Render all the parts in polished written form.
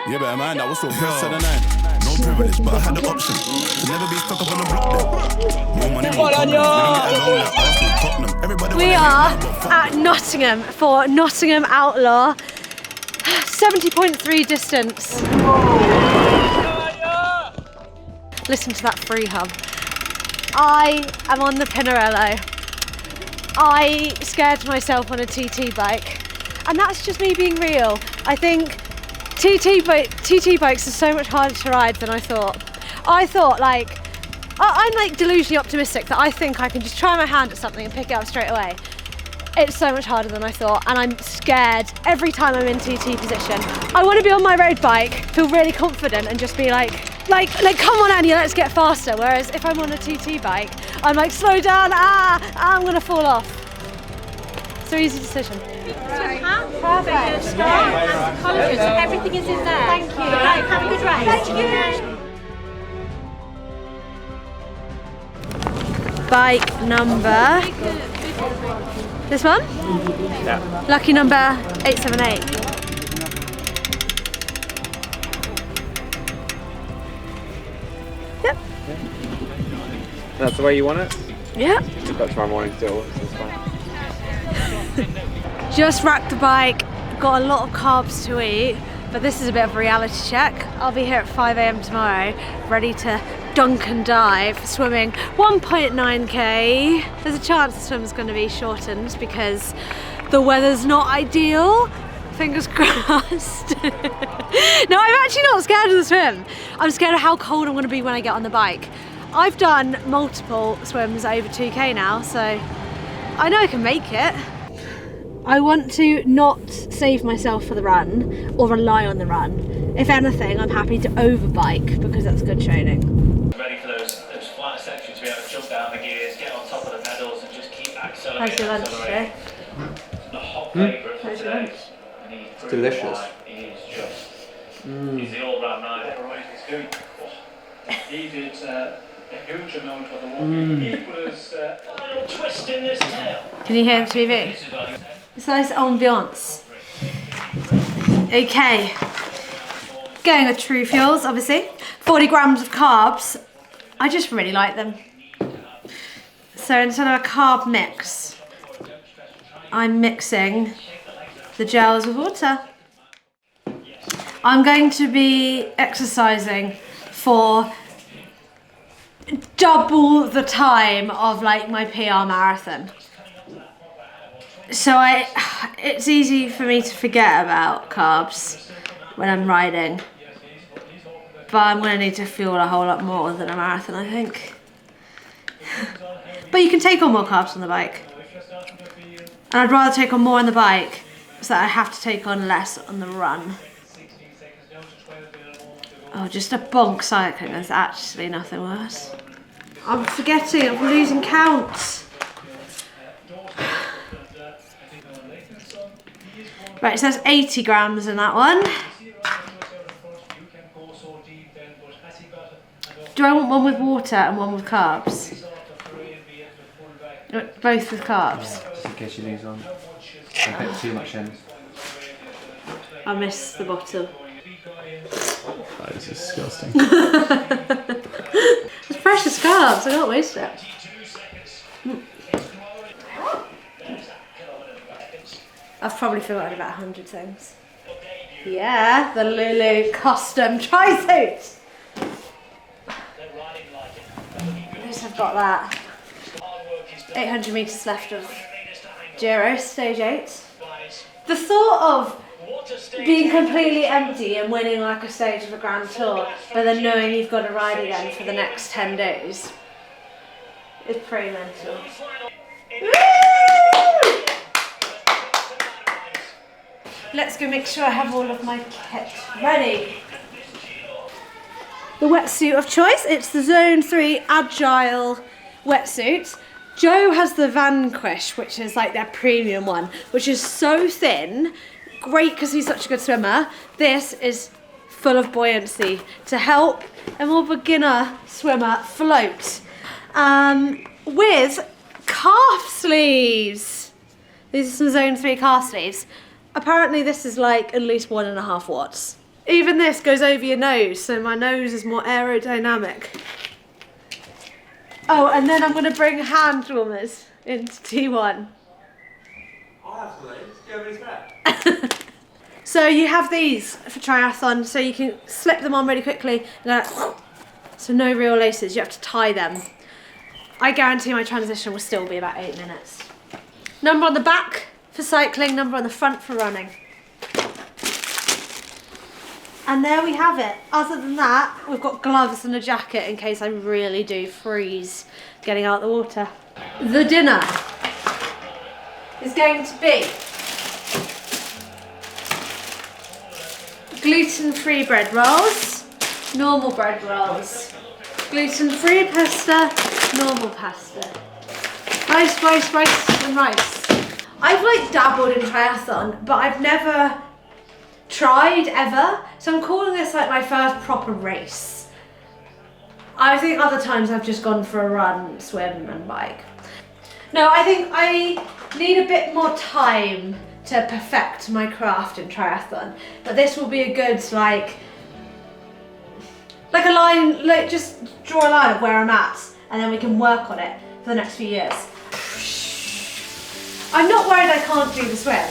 Yeah, better man, that was so pressed to the night. No privilege, but I had the option to never be stuck up on the block there. More money, more problem. We don't get along like Arsenal, Tottenham. Everybody we are at Nottingham for Nottingham Outlaw. 70.3 distance. Listen to that free hum. I am on the Pinarello. I scared myself on a TT bike, and that's just me being real. I think TT bikes are so much harder to ride than I thought. I thought I'm like delusionally optimistic that I think I can just try my hand at something and pick it up straight away. It's so much harder than I thought, and I'm scared every time I'm in TT position. I want to be on my road bike, feel really confident, and just be like, come on Anya, let's get faster. Whereas if I'm on a TT bike, I'm like, slow down, I'm gonna fall off. So easy decision. Perfect. So everything is in there. Thank you. Right, have a good ride. Thank you. Bike number. This one? Yeah. Lucky number 878. Yep. That's the way you want it? Yeah. We've got tomorrow morning still, so it's fine. Just racked the bike, got a lot of carbs to eat, but this is a bit of a reality check. I'll be here at 5 AM tomorrow, ready to dunk and dive, swimming 1.9k. There's a chance the swim's going to be shortened because the weather's not ideal. Fingers crossed. No, I'm actually not scared of the swim. I'm scared of how cold I'm going to be when I get on the bike. I've done multiple swims over 2k now, so I know I can make it. I want to not save myself for the run or rely on the run. If anything, I'm happy to overbike because that's good training. Ready for those flat sections to be able to jump down the gears, get on top of the pedals and just keep accelerating. How's your lunch today? The hot favourite for today. It's delicious. He is just, he's the all-round rider. Right, he's doing. He did a huge amount of the walking. He was a little twist in this tail. Can you hear the TV? It's nice ambiance. Okay. Going with True Fuels, obviously. 40 grams of carbs. I just really like them. So instead of a carb mix, I'm mixing the gels with water. I'm going to be exercising for double the time of like my PR marathon. So it's easy for me to forget about carbs when I'm riding. But I'm going to need to fuel a whole lot more than a marathon, I think. But you can take on more carbs on the bike. And I'd rather take on more on the bike so that I have to take on less on the run. Oh, just a bonk cycling is actually nothing worse. I'm forgetting, I'm losing count. Right, it says 80 grams in that one. Do I want one with water and one with carbs? Both with carbs. Just in case you lose one. A bit too much in. I missed the bottle. That is disgusting. It's precious carbs, I can't waste it. I've probably forgotten about 100 things. Yeah, the Lulu custom tri-suit. At least I've got that. 800 metres left of Giro, stage 8. The thought of being completely empty and winning like a stage of a Grand Tour, but then knowing you've got to ride again for the next 10 days is pretty mental. Woo! Let's go make sure I have all of my kit ready. The wetsuit of choice, it's the Zone 3 Agile wetsuit. Joe has the Vanquish, which is like their premium one, which is so thin, great because he's such a good swimmer. This is full of buoyancy to help a more beginner swimmer float. With calf sleeves. These are some Zone 3 calf sleeves. Apparently this is like at least 1.5 watts. Even this goes over your nose, so my nose is more aerodynamic. Oh, and then I'm going to bring hand warmers into T1. I'll have some of those. Do you have any spare? So you have these for triathlon, so you can slip them on really quickly. So no real laces, you have to tie them. I guarantee my transition will still be about 8 minutes. Number on the back for cycling, number on the front for running. And there we have it. Other than that, we've got gloves and a jacket in case I really do freeze getting out of the water. The dinner is going to be gluten-free bread rolls, normal bread rolls, gluten-free pasta, normal pasta, rice, and rice. I've like dabbled in triathlon, but I've never tried ever, so I'm calling this like my first proper race. I think other times I've just gone for a run, swim and bike. No, I think I need a bit more time to perfect my craft in triathlon, but this will be a good like a line, like just draw a line of where I'm at and then we can work on it for the next few years. I'm not worried I can't do the swim,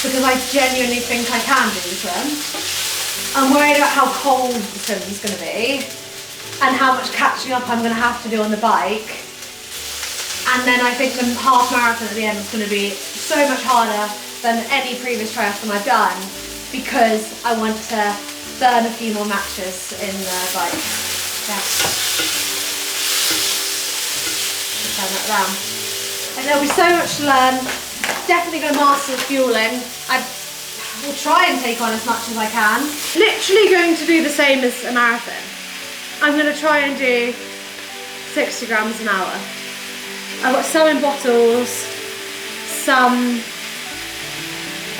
because I genuinely think I can do the swim. I'm worried about how cold the swim is going to be and how much catching up I'm going to have to do on the bike. And then I think the half marathon at the end is going to be so much harder than any previous triathlon I've done, because I want to burn a few more matches in the bike. Yeah. Turn that around. And there'll be so much to learn. Definitely going to master the fueling. I will try and take on as much as I can. Literally going to do the same as a marathon. I'm going to try and do 60 grams an hour. I've got some in bottles, some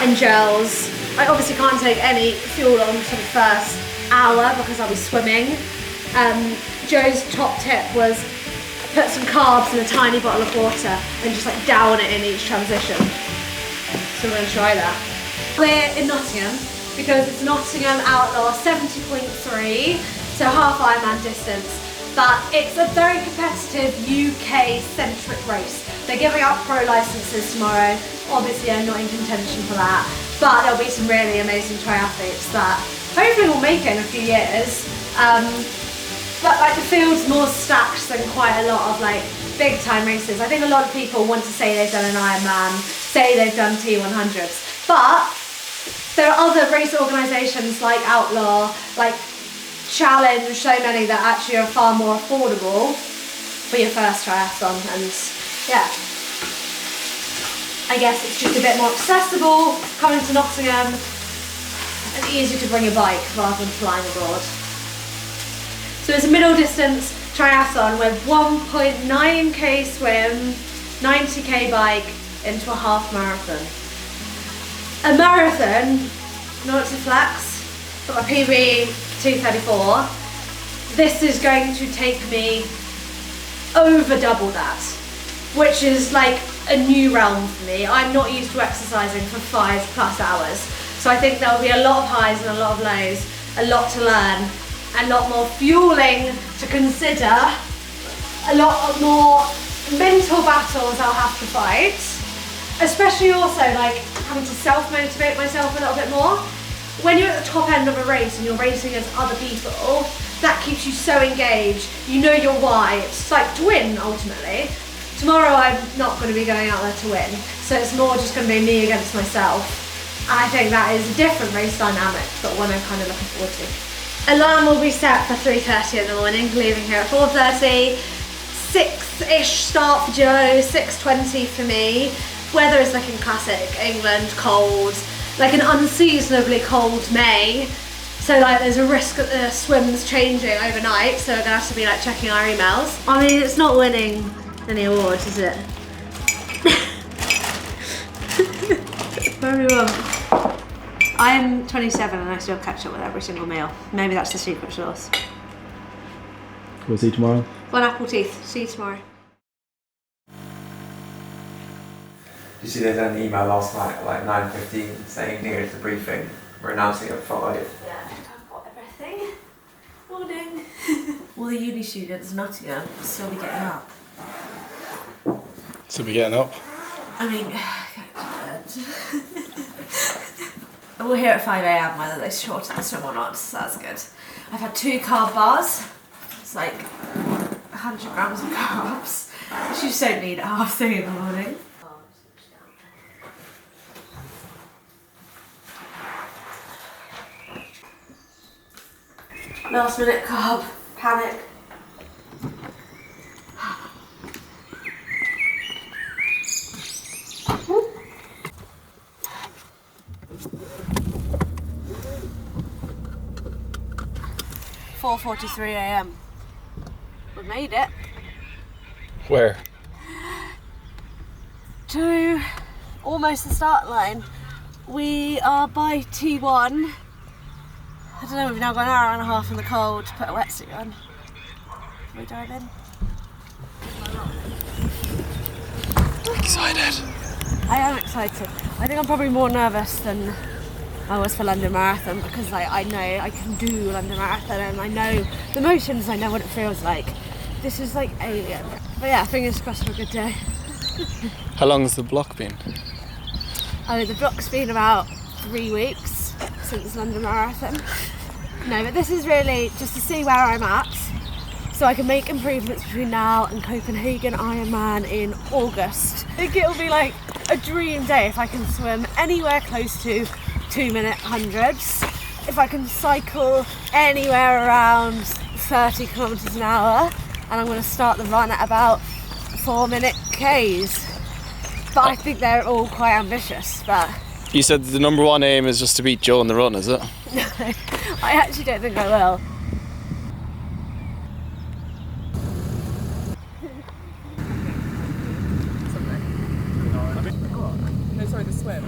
in gels. I obviously can't take any fuel on for the first hour because I'll be swimming. Joe's top tip was put some carbs in a tiny bottle of water and just like down it in each transition. So we're going to try that. We're in Nottingham because it's Nottingham Outlaw 70.3, so half Ironman distance. But it's a very competitive UK-centric race. They're giving out pro licenses tomorrow. Obviously I'm not in contention for that, but there'll be some really amazing triathletes that hopefully will make it in a few years. But like the field's more stacked than quite a lot of like big time races. I think a lot of people want to say they've done an Ironman, say they've done T100s, but there are other race organisations like Outlaw, like Challenge, so many that actually are far more affordable for your first triathlon, and yeah, I guess it's just a bit more accessible coming to Nottingham and easier to bring a bike rather than flying abroad. So it's a middle distance triathlon with 1.9k swim, 90k bike into a half marathon. A marathon, not to flex, but my PB 234. This is going to take me over double that, which is like a new realm for me. I'm not used to exercising for 5+ hours. So I think there'll be a lot of highs and a lot of lows, a lot to learn, a lot more fueling to consider, a lot more mental battles I'll have to fight, especially also like having to self-motivate myself a little bit more. When you're at the top end of a race and you're racing against other people, that keeps you so engaged. You know your why. It's like to win, ultimately. Tomorrow I'm not going to be going out there to win, so it's more just going to be me against myself. And I think that is a different race dynamic, but one I'm kind of looking forward to. Alarm will be set for 3:30 in the morning, leaving here at 4:30. 6-ish start for Joe, 6:20 for me. Weather is looking classic, England, cold, like an unseasonably cold May. So like there's a risk that the swim's changing overnight, so we're gonna have to be like checking our emails. I mean, it's not winning any awards, is it? Very well. I'm 27 and I still catch up with every single meal. Maybe that's the secret sauce. We'll see you tomorrow. One apple teeth. See you tomorrow. Did you see they sent an email last night at like 9:15 saying near to the briefing We're announcing at 5. Yeah, I've got everything. Morning. All the uni students in Nottingham will still be getting up. So we getting up? I mean, and we're here at 5 AM whether they shorten the swim or not, so that's good. I've had 2 carb bars. It's like 100 grams of carbs, which you just don't need at 3:30 in the morning. Last minute carb panic. (4:43 AM). We made it. Where? To almost the start line. We are by T1. I don't know, we've now got an hour and a half in the cold to put a wetsuit on. Can we dive in? Excited. I am excited. I think I'm probably more nervous than I was for London Marathon because I know I can do London Marathon and I know the motions, I know what it feels like. This is like alien. But yeah, fingers crossed for a good day. How long has the block been? Oh, the block's been about 3 weeks since London Marathon. No, but this is really just to see where I'm at so I can make improvements between now and Copenhagen Ironman in August. I think it'll be like a dream day if I can swim anywhere close to 2-minute hundreds, if I can cycle anywhere around 30 kilometers an hour, and I'm going to start the run at about 4-minute Ks. But I think they're all quite ambitious. But You said the number one aim is just to beat Joe in the run, is it? no, I actually don't think I will. Sorry, the swim.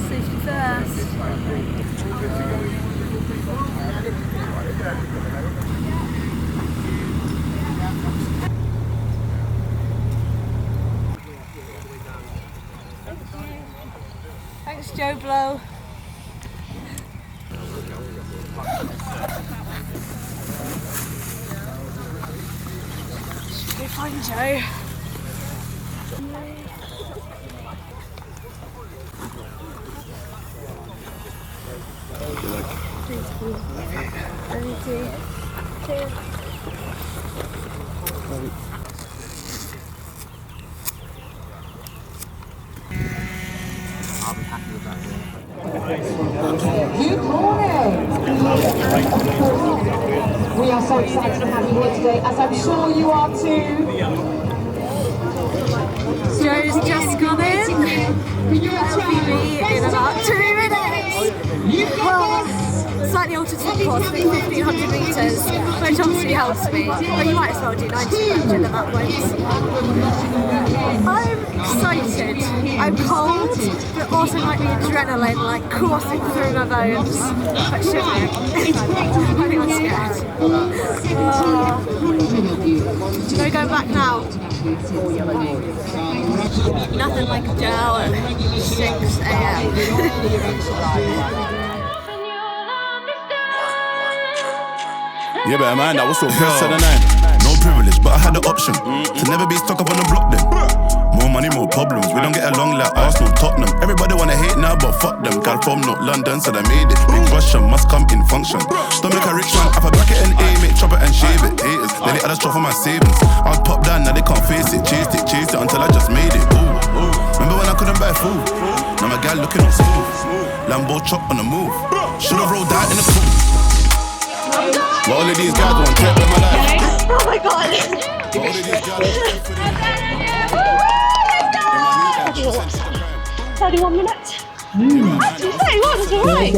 Safety first. Thanks, Joe Blow. Should we find Joe? Good morning. We are so excited to have you here today, as I'm sure you are too. Joe's just gone in. LPB in about 2 minutes. Well, slightly altered top course, I think 1500 metres, which obviously helps me. But you might as well do 1900 at that point. I'm excited. I'm cold, but also like the adrenaline like coursing through my bones. But shivering. I think I'm scared. Should I go back now? Nothing like a gel at 6 AM. Yeah, better man, that was so pressed to the 9. No privilege, but I had the option to never be stuck up on the block then. More money, more problems. We don't get along like Arsenal, Tottenham. Everybody wanna hate now, but fuck them. Gal from North London, so they made it. Big Russian must come in function. Don't make a rich man, have a bracket and aim it, chop it and shave it. Haters, then they had a straw for my savings. I was popped down, now they can't face it. Chased it until I just made it. Ooh. Remember when I couldn't buy food? Now my gal looking all smooth. Lambo chop on the move. Should've rolled out in the pool. But all of these guys want to take with my life. Oh my god! But all of these guys 31 minutes. Actually, 31 is alright.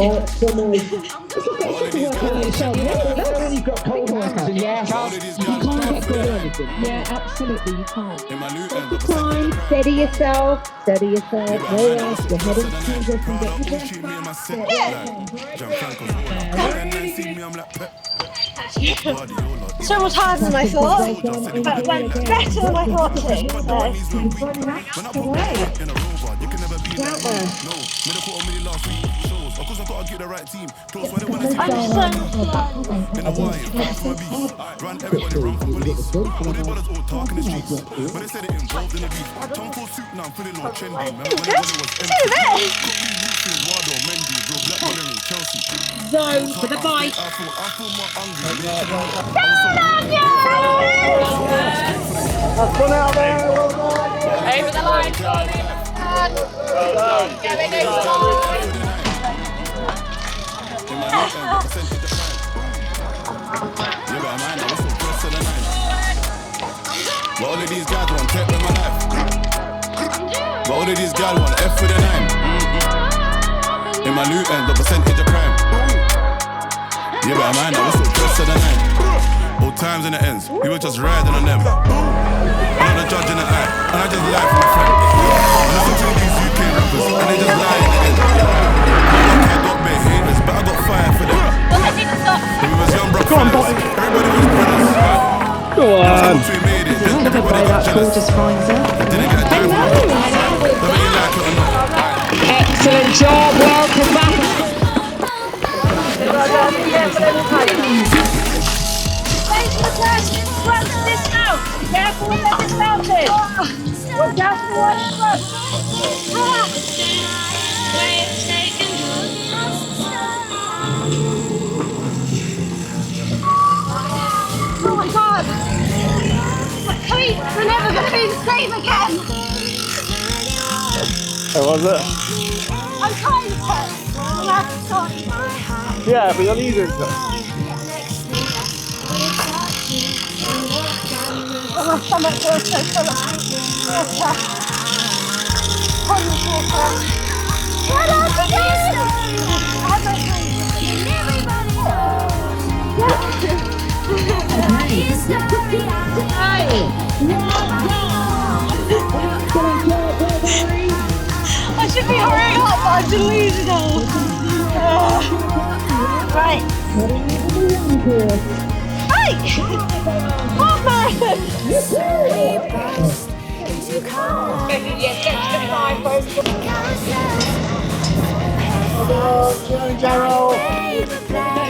Yeah, absolutely, you can't. Climb, steady yourself, relax, you're heading to this and get your So much harder than I thought, but it went better than I thought too. So. out there. No, made a quarter million last week. Shows. Of course I gotta get the right team. Close where they wanna see me. Been a while, back from a beast. Run everybody, run from police. All the brothers all talk in the streets. But they said it involved in the beef. Tom full suit now, I'm feeling all trendy. Remember when it was empty? Wado, Mendy, Joe Black, Valerie, Chelsea. Zone for the bike. I feel more hungry. That's fun out there. Well done. Over the line, Charlie. Well done. Going over the But all of these guys want tech with my life. But all of these guys want F with a 9. In my loot end, the percentage of crime. Yeah, but I mind that was so close to the 9. Old times in the ends, we were just riding on them. I'm not a judge in the eye, and I just lie for my friend. And I listen to these UK rappers, and they just lie in the end. I got bait haters, but I got fire for them. When we was young, bro, everybody was brothers. Go on. We made it, then everybody got jealous. Didn't get a dime from the box. Whether you like it or not. Excellent job. Welcome back. Careful with the dismounted. Look out for the front. Oh my god! My feet are never going to be the same again! How was it? I'm trying to. I'm have to stop. Yeah, but you'll need it. Oh, my stomach feels so full of water. Tons of water. What else is there? I have no I should be hurrying up, but I'm delusional. Right. Half marathon!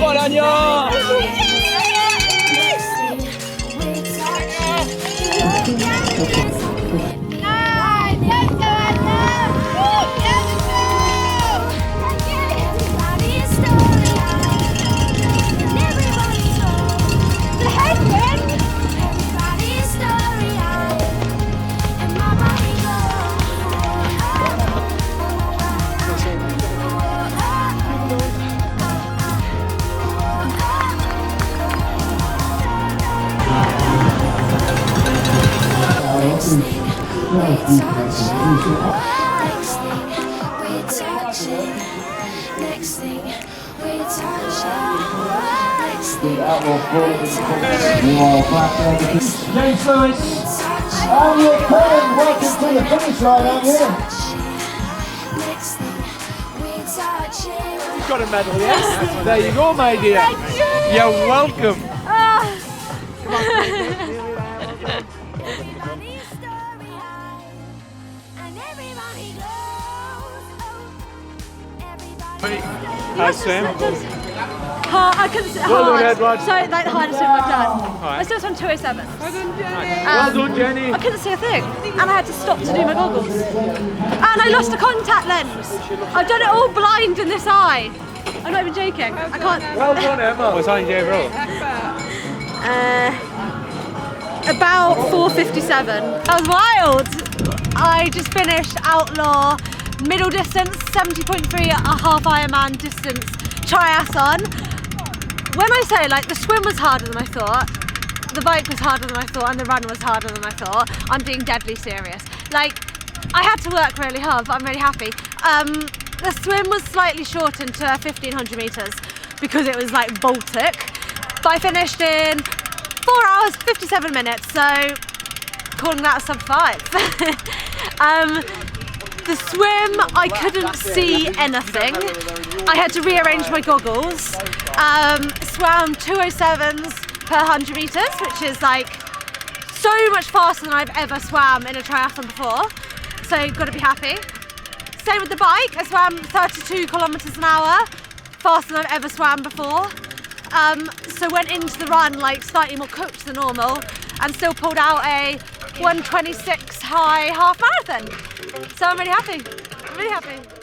Well done, y'all. James Lewis, and your current welcome to the finish line out here. You've got a medal, yes? There you go, my dear. Thank you. You're welcome. How's Sam? I couldn't say Well done, hard. Edward. So like the hardest swim I've done. Right. I still swam 207. Well done, Jenny. I couldn't see a thing, and I had to stop to do my goggles. And I lost a contact lens. I've done it all blind in this eye. I'm not even joking. I can't. Well done, Emma. What's on your roll? About 4:57. That was wild. I just finished Outlaw middle distance, 70.3 at a half Ironman distance triathlon. When I say like the swim was harder than I thought, the bike was harder than I thought, and the run was harder than I thought, I'm being deadly serious. Like, I had to work really hard, but I'm really happy. The swim was slightly shortened to 1,500 metres because it was like Baltic, but I finished in 4 hours, 57 minutes, so calling that a sub 5. The swim, I couldn't see anything. I had to rearrange my goggles. Swam 207s per 100 metres, which is like so much faster than I've ever swam in a triathlon before. So got to be happy. Same with the bike. I swam 32 kilometers an hour, faster than I've ever swam before. So went into the run like slightly more cooked than normal, and still pulled out a 1:26 high half marathon. So I'm really happy. I'm really happy.